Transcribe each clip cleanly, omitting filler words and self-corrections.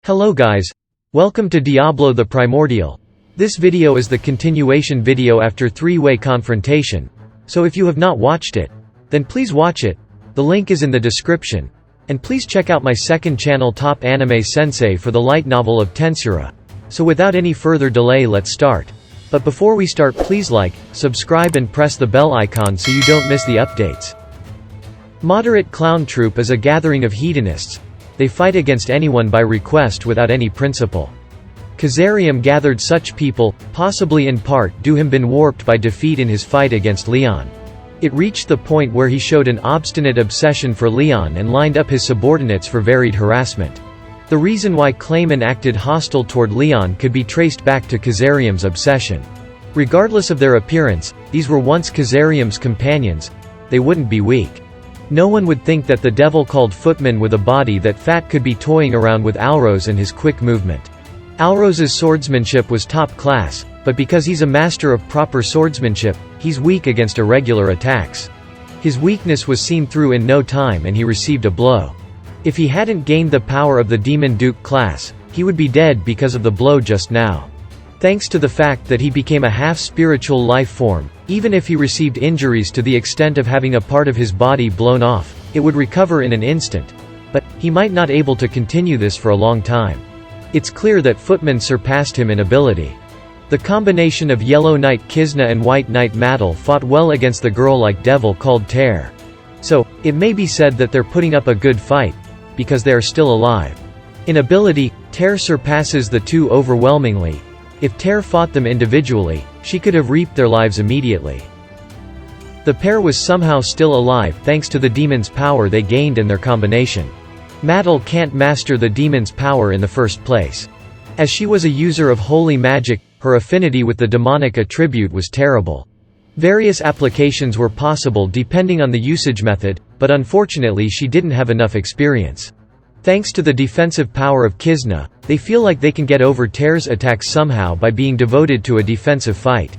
Hello guys. Welcome to Diablo the Primordial. This video is the continuation video after three-way confrontation, so if you have not watched it, then please watch it. The link is in the description. And please check out my second channel Top Anime Sensei for the light novel of Tensei. So without any further delay, let's start. But before we start, please like, subscribe and press the bell icon so you don't miss the updates. Moderate Clown Troupe is a gathering of hedonists. They fight against anyone by request without any principle. Kazarium gathered such people, possibly in part due him been warped by defeat in his fight against Leon. It reached the point where he showed an obstinate obsession for Leon and lined up his subordinates for varied harassment. The reason why Clayman acted hostile toward Leon could be traced back to Kazarium's obsession. Regardless of their appearance, these were once Kazarium's companions. They wouldn't be weak. No one would think that the devil called Footman with a body that fat could be toying around with Alros and his quick movement. Alros's swordsmanship was top class, but because he's a master of proper swordsmanship, he's weak against irregular attacks. His weakness was seen through in no time and he received a blow. If he hadn't gained the power of the Demon Duke class, he would be dead because of the blow just now. Thanks to the fact that he became a half-spiritual life form, even if he received injuries to the extent of having a part of his body blown off, it would recover in an instant. But he might not be able to continue this for a long time. It's clear that Footman surpassed him in ability. The combination of Yellow Knight Kizna and White Knight Maddle fought well against the girl-like devil called Tear. So, it may be said that they're putting up a good fight, because they are still alive. In ability, Tear surpasses the two overwhelmingly. If Tear fought them individually, she could have reaped their lives immediately. The pair was somehow still alive thanks to the demon's power they gained in their combination. Maddle can't master the demon's power in the first place. As she was a user of holy magic, her affinity with the demonic attribute was terrible. Various applications were possible depending on the usage method, but unfortunately she didn't have enough experience. Thanks to the defensive power of Kizna, they feel like they can get over Tear's attacks somehow by being devoted to a defensive fight.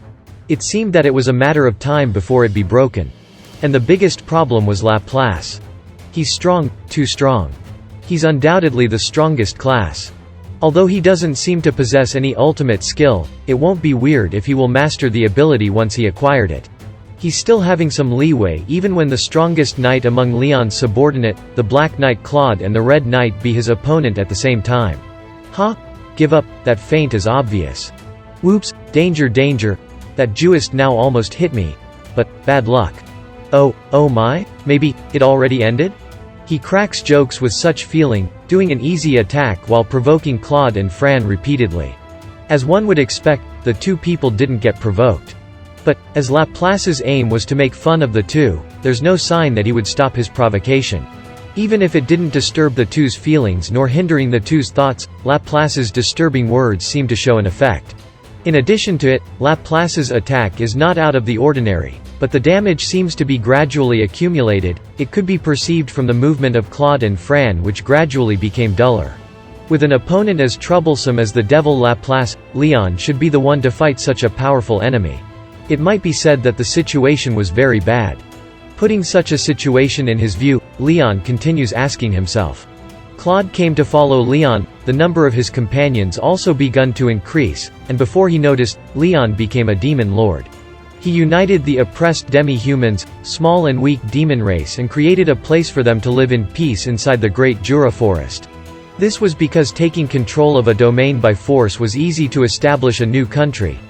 It seemed that it was a matter of time before it'd be broken. And the biggest problem was Laplace. He's strong, too strong. He's undoubtedly the strongest class. Although he doesn't seem to possess any ultimate skill, it won't be weird if he will master the ability once he acquired it. He's still having some leeway even when the strongest knight among Leon's subordinate, the Black Knight Claude and the Red Knight be his opponent at the same time. Give up, that feint is obvious. Whoops, danger danger, that Jewist now almost hit me. But, bad luck. Oh my, maybe it already ended? He cracks jokes with such feeling, doing an easy attack while provoking Claude and Fran repeatedly. As one would expect, the two people didn't get provoked. But, as Laplace's aim was to make fun of the two, there's no sign that he would stop his provocation. Even if it didn't disturb the two's feelings nor hindering the two's thoughts, Laplace's disturbing words seem to show an effect. In addition to it, Laplace's attack is not out of the ordinary, but the damage seems to be gradually accumulated. It could be perceived from the movement of Claude and Fran, which gradually became duller. With an opponent as troublesome as the devil Laplace, Leon should be the one to fight such a powerful enemy. It might be said that the situation was very bad. Putting such a situation in his view, Leon continues asking himself. Claude came to follow Leon, the number of his companions also begun to increase, and before he noticed, Leon became a demon lord. He united the oppressed demi-humans, small and weak demon race, and created a place for them to live in peace inside the Great Jura Forest. This was because taking control of a domain by force was easy to establish a new country.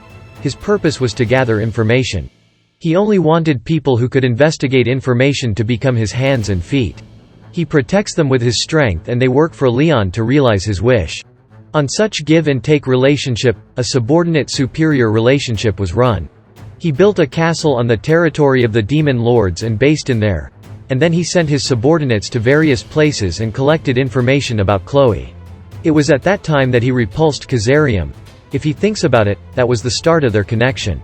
His purpose was to gather information. He only wanted people who could investigate information to become his hands and feet. He protects them with his strength and they work for Leon to realize his wish. On such give-and-take relationship, a subordinate-superior relationship was run. He built a castle on the territory of the demon lords and based in there. And then he sent his subordinates to various places and collected information about Chloe. It was at that time that he repulsed Kazarium. If he thinks about it, that was the start of their connection.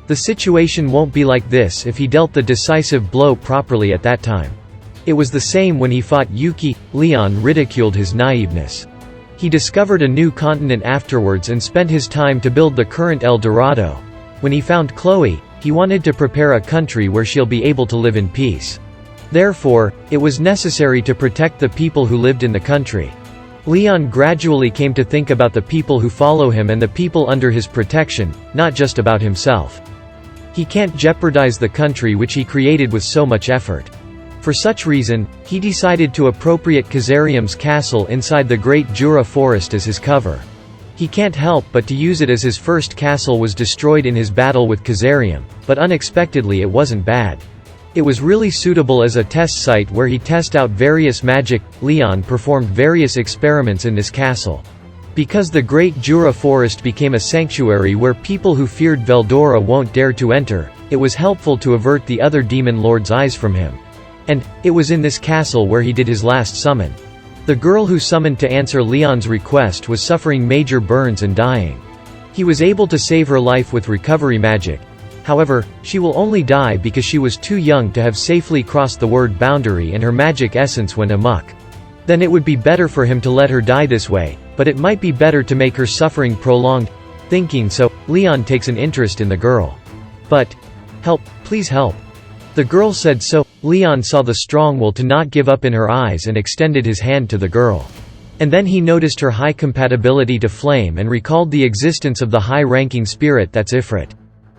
The situation won't be like this if he dealt the decisive blow properly at that time. It was the same when he fought Yuki. Leon ridiculed his naiveness. He discovered a new continent afterwards and spent his time to build the current El Dorado. When he found Chloe, he wanted to prepare a country where she'll be able to live in peace. Therefore, it was necessary to protect the people who lived in the country. Leon gradually came to think about the people who follow him and the people under his protection, not just about himself. He can't jeopardize the country which he created with so much effort. For such reason, he decided to appropriate Kazarium's castle inside the Great Jura Forest as his cover. He can't help but to use it as his first castle was destroyed in his battle with Kazarium, but unexpectedly it wasn't bad. It was really suitable as a test site where he test out various magic. Leon performed various experiments in this castle. Because the Great Jura Forest became a sanctuary where people who feared Veldora won't dare to enter, it was helpful to avert the other demon lord's eyes from him. And it was in this castle where he did his last summon. The girl who summoned to answer Leon's request was suffering major burns and dying. He was able to save her life with recovery magic. However, she will only die because she was too young to have safely crossed the word boundary and her magic essence went amok. Then it would be better for him to let her die this way, but it might be better to make her suffering prolonged. Thinking so, Leon takes an interest in the girl. But, help, please help. The girl said so. Leon saw the strong will to not give up in her eyes and extended his hand to the girl. And then he noticed her high compatibility to flame and recalled the existence of the high-ranking spirit that's Ifrit.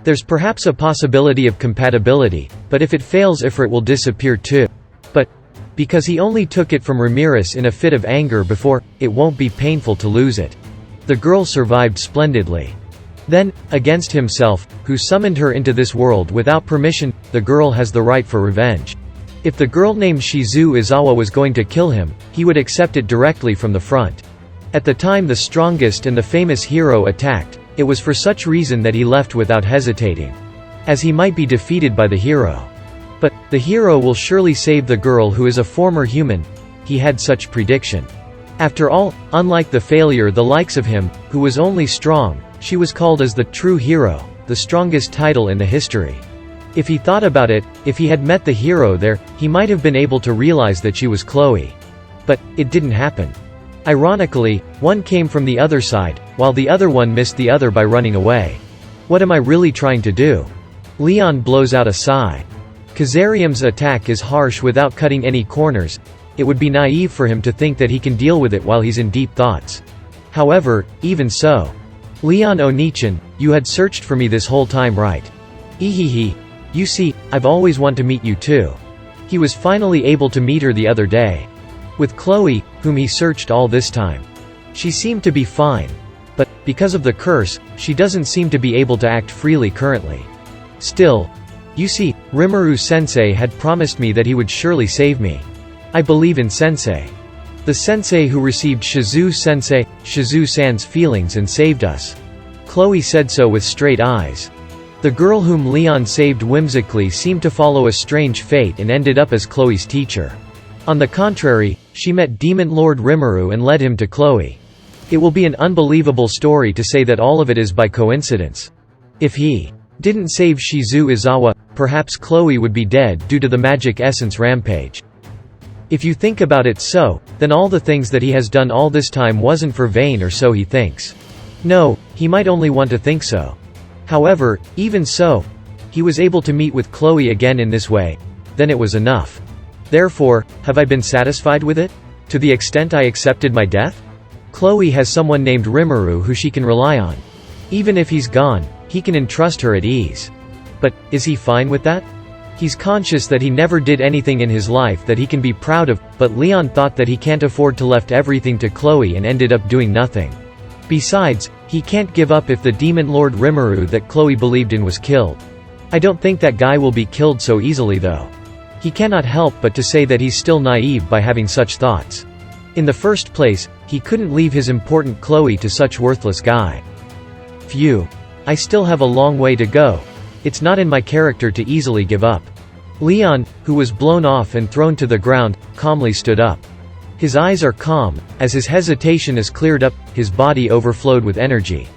There's perhaps a possibility of compatibility, but if it fails Ifrit will disappear too. But, because he only took it from Ramirez in a fit of anger before, it won't be painful to lose it. The girl survived splendidly. Then, against himself, who summoned her into this world without permission, the girl has the right for revenge. If the girl named Shizu Izawa was going to kill him, he would accept it directly from the front. At the time the strongest and the famous hero attacked, it was for such reason that he left without hesitating. As he might be defeated by the hero. But, the hero will surely save the girl who is a former human. He had such prediction. After all, unlike the failure the likes of him, who was only strong, she was called as the true hero, the strongest title in the history. If he thought about it, if he had met the hero there, he might have been able to realize that she was Chloe. But, it didn't happen. Ironically, one came from the other side, while the other one missed the other by running away. What am I really trying to do? Leon blows out a sigh. Kazarium's attack is harsh without cutting any corners. It would be naive for him to think that he can deal with it while he's in deep thoughts. However, even so. Leon Onichan, you had searched for me this whole time, right? Ehehe. You see, I've always wanted to meet you too. He was finally able to meet her the other day. With Chloe, whom he searched all this time. She seemed to be fine. But, because of the curse, she doesn't seem to be able to act freely currently. Still, you see, Rimuru-sensei had promised me that he would surely save me. I believe in sensei. The sensei who received Shizu-sensei, Shizu-san's feelings and saved us. Chloe said so with straight eyes. The girl whom Leon saved whimsically seemed to follow a strange fate and ended up as Chloe's teacher. On the contrary, she met Demon Lord Rimuru and led him to Chloe. It will be an unbelievable story to say that all of it is by coincidence. If he didn't save Shizu Izawa, perhaps Chloe would be dead due to the magic essence rampage. If you think about it so, then all the things that he has done all this time wasn't for vain, or so he thinks. No, he might only want to think so. However, even so, he was able to meet with Chloe again in this way. Then it was enough. Therefore, have I been satisfied with it? To the extent I accepted my death? Chloe has someone named Rimuru who she can rely on. Even if he's gone, he can entrust her at ease. But, is he fine with that? He's conscious that he never did anything in his life that he can be proud of, but Leon thought that he can't afford to left everything to Chloe and ended up doing nothing. Besides, he can't give up if the Demon Lord Rimuru that Chloe believed in was killed. I don't think that guy will be killed so easily though. He cannot help but to say that he's still naive by having such thoughts. In the first place, he couldn't leave his important Chloe to such worthless guy. Phew. I still have a long way to go. It's not in my character to easily give up. Leon, who was blown off and thrown to the ground, calmly stood up. His eyes are calm, as his hesitation is cleared up, his body overflowed with energy.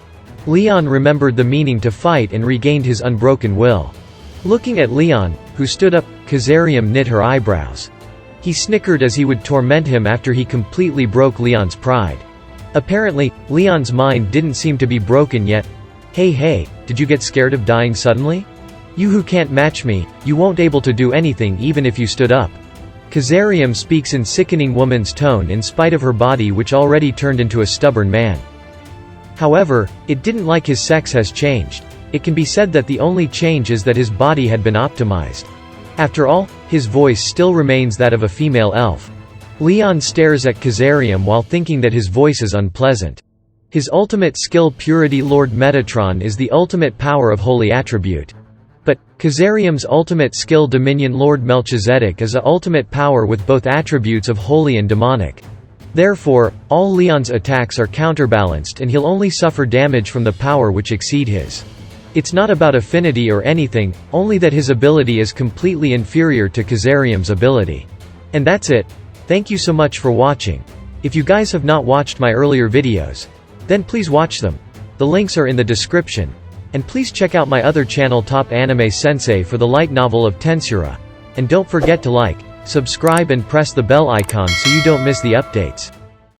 Leon remembered the meaning to fight and regained his unbroken will. Looking at Leon, who stood up, Kazarium knit her eyebrows. He snickered as he would torment him after he completely broke Leon's pride. Apparently, Leon's mind didn't seem to be broken yet. Hey, did you get scared of dying suddenly? You who can't match me, you won't able to do anything even if you stood up. Kazarium speaks in sickening woman's tone in spite of her body which already turned into a stubborn man. However, it didn't like his sex has changed. It can be said that the only change is that his body had been optimized. After all, his voice still remains that of a female elf. Leon stares at Kazarium while thinking that his voice is unpleasant. His ultimate skill Purity Lord Metatron is the ultimate power of holy attribute. But, Kazarium's ultimate skill Dominion Lord Melchizedek is a ultimate power with both attributes of holy and demonic. Therefore, all Leon's attacks are counterbalanced and he'll only suffer damage from the power which exceed his. It's not about affinity or anything, only that his ability is completely inferior to Kazarium's ability. And that's it. Thank you so much for watching. If you guys have not watched my earlier videos, then please watch them. The links are in the description. And please check out my other channel Top Anime Sensei for the light novel of Tensura. And don't forget to like, subscribe and press the bell icon so you don't miss the updates.